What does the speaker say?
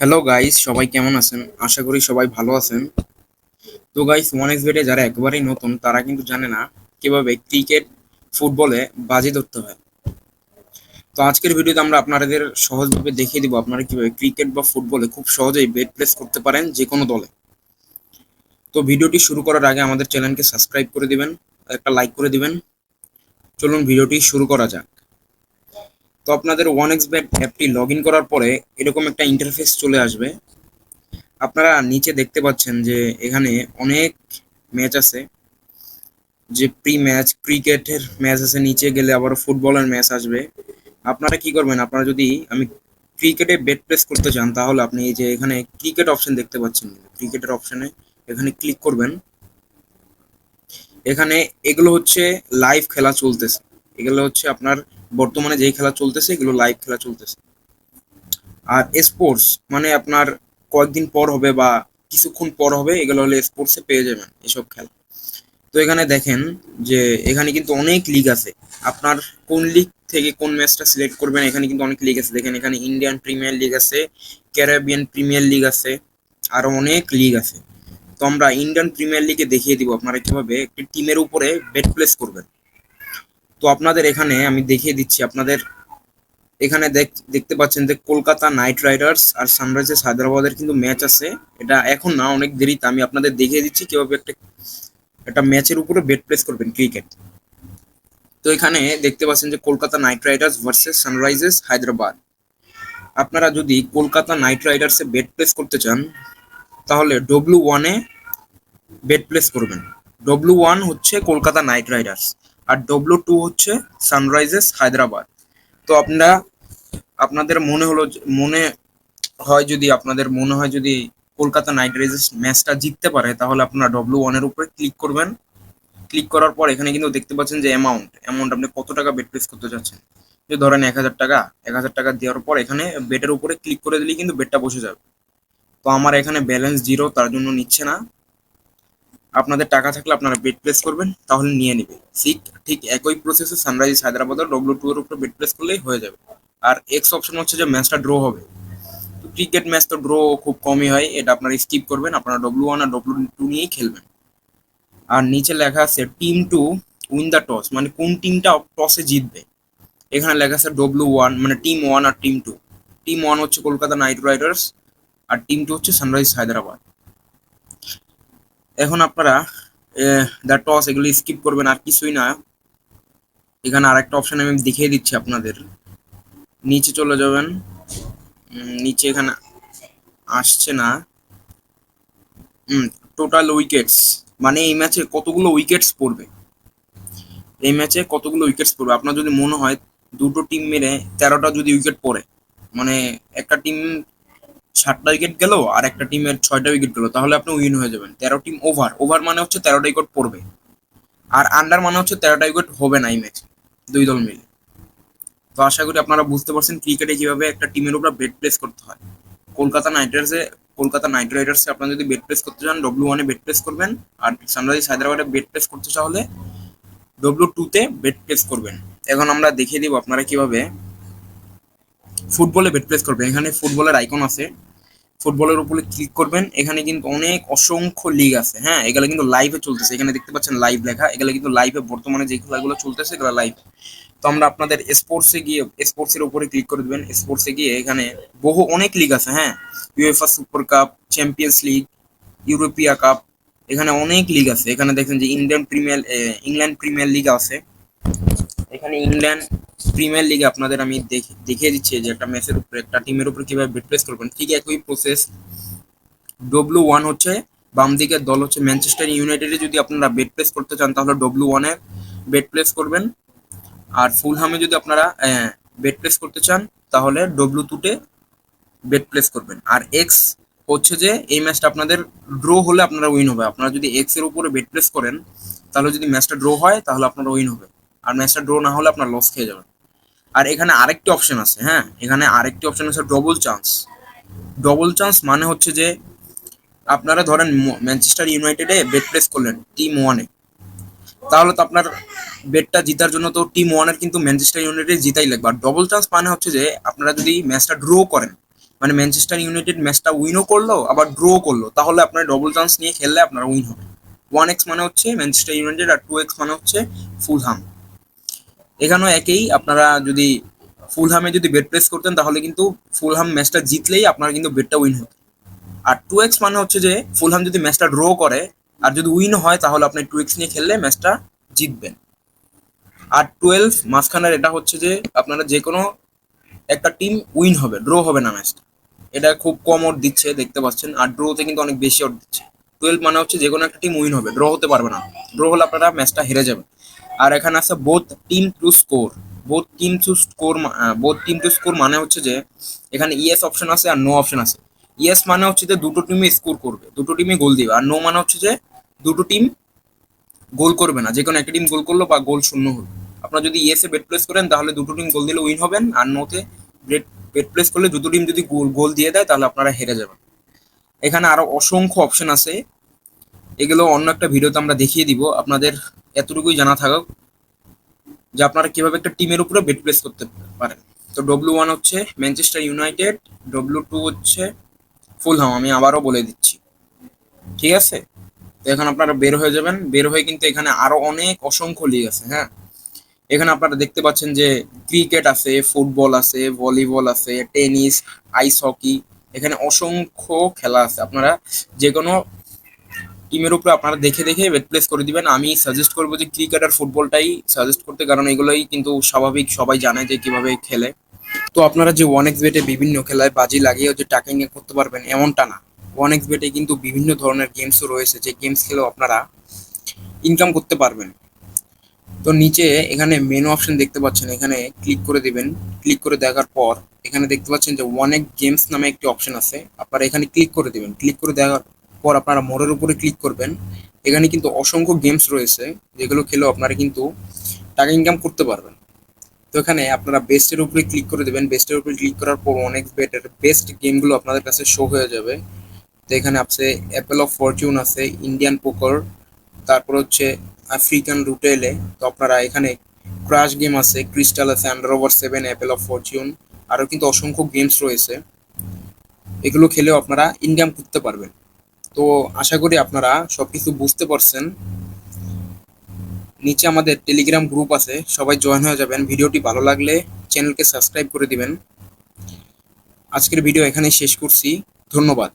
Hello guys, সবাই কেমন আছেন? আশা করি সবাই ভালো আছেন। তো গাইস, ওয়ান এক্স বেটে যারা একেবারেই নতুন তারা কিন্তু জানে না কিভাবে ক্রিকেট, ফুটবলে বাজি ধরতে হয়। তো আজকের ভিডিওতে আমরা আপনাদের সহজভাবে দেখিয়ে দিব আপনারা কিভাবে ক্রিকেট বা ফুটবলে খুব সহজেই বেট প্লেস করতে পারেন যে কোনো দলে। তো ভিডিওটি শুরু করার আগে আমাদের চ্যানেলকে সাবস্ক্রাইব করে দিবেন, একটা লাইক করে দিবেন। চলুন ভিডিওটি শুরু করা যাক। তো আপনাদের ওয়ান এক্স বেট অ্যাপটি লগ ইন করার পরে এরকম একটা ইন্টারফেস চলে আসবে। আপনারা নিচে দেখতে পাচ্ছেন যে এখানে অনেক ম্যাচ আছে, যে প্রি ম্যাচ ক্রিকেটের ম্যাচ আছে, নিচে গেলে আবার ফুটবলের ম্যাচ আসবে। আপনারা কি করবেন, আপনারা যদি আমি ক্রিকেটে বেট প্লেস করতে চান তাহলে আপনি এই যে এখানে ক্রিকেট অপশন দেখতে পাচ্ছেন, ক্রিকেটের অপশনে এখানে ক্লিক করবেন। এখানে এগুলো হচ্ছে লাইভ খেলা চলতেছে, এগুলো হচ্ছে আপনার বর্তমানে যেই খেলা চলতেছে এগুলো লাইভ খেলা চলতেছে। আর স্পোর্টস মানে আপনার কয়েকদিন পর হবে বা কিছুক্ষণ পর হবে, এগুলো হলে স্পোর্টসে পেয়ে যাবেন এসব খেলা। তো এখানে দেখেন যে এখানে কিন্তু অনেক লিগ আছে। আপনার কোন লিগ থেকে কোন ম্যাচটা সিলেক্ট করবেন, এখানে কিন্তু অনেক লিগ আছে। দেখেন এখানে ইন্ডিয়ান প্রিমিয়ার লিগ আছে, ক্যারিবিয়ান প্রিমিয়ার লিগ আছে, আরো অনেক লিগ আছে। তো আমরা ইন্ডিয়ান প্রিমিয়ার লিগে দেখিয়ে দিব আপনারা কিভাবে একটি টিমের উপরে বেট প্লেস করবেন। তো আপনাদের এখানে আমি দেখিয়ে দিচ্ছি। আপনাদের এখানে দেখতে পাচ্ছেন যে কলকাতা নাইট রাইডার্স আর সানরাইজার্স হায়দ্রাবাদের কিন্তু ম্যাচ আছে। এটা এখন না, অনেক দেরিতে আমি আপনাদের দেখিয়ে দিচ্ছি কিভাবে একটা একটা ম্যাচের উপরে বেট প্লেস করবেন ক্রিকেট। তো এখানে দেখতে পাচ্ছেন যে Kolkata night Riders versus Sunrisers Hyderabad. আপনারা যদি কলকাতা নাইট রাইডার্সে বেট প্লেস করতে চান তাহলে W1 এ বেট প্লেস করবেন। W1 হচ্ছে কলকাতা নাইট রাইডার্স আর W2 হচ্ছে সানরাইজার্স হায়দ্রাবাদ। তো আপনারা আপনাদের মনে হয় যদি আপনাদের মনে হয় যদি কলকাতা নাইট রাইডার্স ম্যাচটা জিততে পারে তাহলে আপনারা W1 এর উপরে ক্লিক করবেন। ক্লিক করার পর এখানে কিন্তু দেখতে পাচ্ছেন যে অ্যামাউন্ট আপনি কত টাকা বেট প্লেস করতে চাচ্ছেন। যে ধরেন 1,000 টাকা, 1,000 টাকা দেওয়ার পর এখানে বেটের উপরে ক্লিক করে দিলেই কিন্তু বেটটা বসে যাবে। তো আমার এখানে ব্যালেন্স জিরো, তার জন্য নিচ্ছে না। আপনাদের টাকা থাকলে আপনারা বেট প্লেস করবেন, তাহলে নিয়ে নেবে। ঠিক ঠিক একই প্রসেসে সানরাইজার্স হায়দ্রাবাদের W2 এর উপরে বেট প্লেস করলেই হয়ে যাবে। আর এক্স অপশন হচ্ছে যে ম্যাচটা ড্র হবে। তো ক্রিকেট ম্যাচ তো ড্র খুব কমই হয়, এটা আপনারা স্কিপ করবেন, আপনারা W1 আর W2 নিয়েই খেলবেন। আর নিচে লেখা আছে team to win the toss, মানে কোন টিমটা টসে জিতবে। এখানে লেখা আছে W1 মানে টিম 1 আর টিম 2। টিম 1 হচ্ছে কলকাতা নাইট রাইডার্স আর টিম 2 হচ্ছে সানরাইজ হায়দ্রাবাদ। এখন আপনারা দ্য টস এগুলো স্কিপ করবেন, আর কিছুই না। এখানে আরেকটা অপশন আমি দেখিয়ে দিচ্ছি আপনাদের। নিচে চলে যাবেন, নিচে এখানে আসছে না। টোটাল উইকেটস মানে এই ম্যাচে কতগুলো উইকেটস পড়বে, এই ম্যাচে কতগুলো উইকেটস পড়বে। আপনার যদি মনে হয় দুটো টিম মেরে 13টা যদি উইকেট পড়ে, মানে একটা টিম 7টা উইকেট গেল আর একটা টিমের 6টা উইকেট গেল, তাহলে আপনি উইন হয়ে যাবেন। 13 টিম ওভার, ওভার মানে হচ্ছে 13টা উইকেট পড়বে, আর আন্ডার মানে হচ্ছে 13টা উইকেট হবে না এই ম্যাচে, দুই দল মিলে। তো আশা করি আপনারা বুঝতে পারছেন ক্রিকেটে কিভাবে একটা টিমের উপর বেট প্লেস করতে হয়। কলকাতা নাইট রাইডার্সে কলকাতা নাইট রাইডার্সে আপনারা যদি বেট প্লেস করতে চান W1 এ বেট প্লেস করবেন, আর সানরাইজার্স হায়দ্রাবাদে বেট প্লেস করতে চাইলে W2 তে বেট প্লেস করবেন। এখন আমরা দেখিয়ে দিব আপনারা কিভাবে ফুটবলে বেট প্লেস করবেন। এখানে ফুটবলের আইকন আছে, ফুটবলের উপরে ক্লিক করবেন। এখানে কিন্তু অনেক অসংখ্য লিগ আছে, হ্যাঁ, এগুলো কিন্তু লাইভে চলতেছে। এখানে দেখতে পাচ্ছেন লাইভ লেখা, এগুলো কিন্তু লাইভে বর্তমানে যে খেলাগুলো চলতেছে এগুলো লাইভ। তো আমরা আপনাদের স্পোর্টসে গিয়ে স্পোর্টসের উপরে ক্লিক করে দিবেন। স্পোর্টসে গিয়ে এখানে অনেক লিগ আছে, হ্যাঁ, UEFA super cup, champions league, Europa cup, এখানে অনেক লিগ আছে। এখানে দেখেন যে ইংল্যান্ড প্রিমিয়ার লিগ আছে। এখানে ইংল্যান্ড প্রিমিয়ার লিগে আপনাদের আমি দেখিয়ে দিচ্ছি যে একটা ম্যাচের উপরে একটা টিমের উপরে কিভাবে বেট প্লেস করবেন। ঠিক একই প্রসেস। W1 হচ্ছে বাম দিকের দল হচ্ছে ম্যানচেস্টার ইউনাইটেডে যদি আপনারা বেট প্লেস করতে চান তাহলে W1 এ বেট প্লেস করবেন। আর ফুলহামে যদি আপনারা বেট প্লেস করতে চান তাহলে W2 তে বেট প্লেস করবেন। আর এক্স হচ্ছে যে এই ম্যাচটা আপনাদের ড্র হলে আপনারা উইন হবে। আপনারা যদি এক্স এর উপরে বেট প্লেস করেন তাহলে যদি ম্যাচটা ড্র হয় তাহলে আপনারা উইন হবে, আর ম্যাচটা ড্র না হলে আপনার লস খেয়ে যাবেন। আর এখানে আরেকটি অপশন আছে, হ্যাঁ, এখানে আরেকটি অপশন আছে ডবল চান্স। ডবল চান্স মানে হচ্ছে যে আপনারা ধরেন ম্যানচেস্টার ইউনাইটেডে বেট প্লেস করলেন টিম 1-এ, তাহলে তো আপনার বেটটা জিতার জন্য তো টিম 1-এর কিন্তু ম্যানচেস্টার ইউনাইটেড জিতাই লাগবে। আর ডবল চান্স মানে হচ্ছে যে আপনারা যদি ম্যাচটা ড্র করেন মানে ম্যানচেস্টার ইউনাইটেড ম্যাচটা উইনও করলো আবার ড্র করলো, তাহলে আপনার ডবল চান্স নিয়ে খেললে আপনার উইন হবে। 1x মানে হচ্ছে ম্যানচেস্টার ইউনাইটেড আর 2x মানে হচ্ছে ফুলহাম। এখানেও একই, আপনারা যদি ফুলহামে যদি বেট প্লেস করতেন তাহলে কিন্তু ফুলহাম ম্যাচটা জিতলেই আপনার কিন্তু বেটটা উইন হতো। আর 2x মানে হচ্ছে যে ফুলহাম যদি ম্যাচটা ড্র করে আর যদি উইন হয় তাহলে আপনি 2x নিয়ে খেললে ম্যাচটা জিতবেন। আর 12 মাঝখানের এটা হচ্ছে যে আপনারা যে কোনো একটা টিম উইন হবে, ড্র হবে না ম্যাচটা। এটা খুব কম ওর দিচ্ছে দেখতে পাচ্ছেন, আর ড্রোতে কিন্তু অনেক বেশি ওর দিচ্ছে। 12 মানে হচ্ছে যে কোনো একটা টিম উইন হবে, ড্র হতে পারবে না। ড্র হলে আপনারা ম্যাচটা হেরে যাবেন। আর এখানে আছে both team to score. Both team to score মানে হচ্ছে যে এখানে ইয়েস অপশন আছে আর নো অপশন আছে। ইয়েস মানে হচ্ছে যে দুটো টিমই স্কোর করবে, দুটো টিমই গোল দিবে। আর নো মানে হচ্ছে যে দুটো টিম গোল করবে না, যে কোনো একটা টিম গোল করলো বা গোল শূন্য হলো। আপনারা যদি ইয়েসে বেট প্লেস করেন তাহলে দুটো টিম গোল দিলে উইন হবেন, আর নোতে বেট বেট প্লেস করলে দুটো টিম যদি গোল গোল দিয়ে দেয় তাহলে আপনারা হেরে যাবেন। এখানে আরো অসংখ্য অপশন আছে, এগুলো অন্য একটা ভিডিওতে আমরা দেখিয়ে দিব। আপনাদের এতটুকুই জানা থাকুক যে আপনারা কিভাবে একটা টিমের উপরে বেট প্লেস করতে পারেন। তো W1 হচ্ছে ম্যানচেস্টার ইউনাইটেড, W2 হচ্ছে ফুলহাম, আমি আবারও বলে দিচ্ছি, ঠিক আছে? তো এখন আপনারা বের হয়ে যাবেন, বের হয়ে কিন্তু এখানে আরো অনেক অসংখ্য লিগ আছে, হ্যাঁ। এখানে আপনারা দেখতে পাচ্ছেন যে ক্রিকেট আছে, ফুটবল আছে, ভলিবল আছে, টেনিস, আইস হকি, এখানে অসংখ্য খেলা আছে। আপনারা যে কোনো টিমের উপরে আপনারা দেখে দেখে বেট প্লেস করে দিবেন। আমি সাজেস্ট করবো যে ক্রিকেট আর ফুটবলটাই সাজেস্ট করতে, কারণ এগুলোই কিন্তু স্বাভাবিক, সবাই জানে যে কিভাবে খেলে। তো আপনারা যে 1x বেটে বিভিন্ন খেলায় বাজি লাগিয়ে যে টাকা ইনকাম করতে পারবেন এমনটা না। 1x বেটে কিন্তু বিভিন্ন ধরনের গেমসও রয়েছে, যে গেমস খেলেও আপনারা ইনকাম করতে পারবেন। তো নিচে এখানে মেনু অপশন দেখতে পাচ্ছেন, এখানে ক্লিক করে দিবেন। ক্লিক করে দেখার পর এখানে দেখতে পাচ্ছেন যে 1x গেমস নামে একটি অপশন আছে, আপনারা এখানে ক্লিক করে দিবেন। ক্লিক করে দেওয়ার পর আপনারা মোড়ের উপরে ক্লিক করবেন। এখানে কিন্তু অসংখ্য গেমস রয়েছে, যেগুলো খেলেও আপনারা কিন্তু টাকা ইনকাম করতে পারবেন। তো এখানে আপনারা বেস্টের উপরে ক্লিক করে দেবেন। বেস্টের উপরে ক্লিক করার পর 1x বেটের বেস্ট গেমগুলো আপনাদের কাছে শো হয়ে যাবে। তো এখানে আছে অ্যাপেল অফ ফরচুন আছে, ইন্ডিয়ান পোকার, তারপর হচ্ছে আফ্রিকান রুটেলে। তো আপনারা এখানে ক্রাশ গেম আছে, ক্রিস্টাল আছে, under over 7, Apple of Fortune, আরও কিন্তু অসংখ্য গেমস রয়েছে, এগুলো খেলেও আপনারা ইনকাম করতে পারবেন। তো আশা করি আপনারা সবকিছু বুঝতে পারছেন। নিচে আমাদের টেলিগ্রাম গ্রুপ আছে, সবাই জয়েন হয়ে যাবেন। ভিডিওটি ভালো লাগলে চ্যানেলকে সাবস্ক্রাইব করে দিবেন। আজকের ভিডিও এখানেই শেষ করছি, ধন্যবাদ।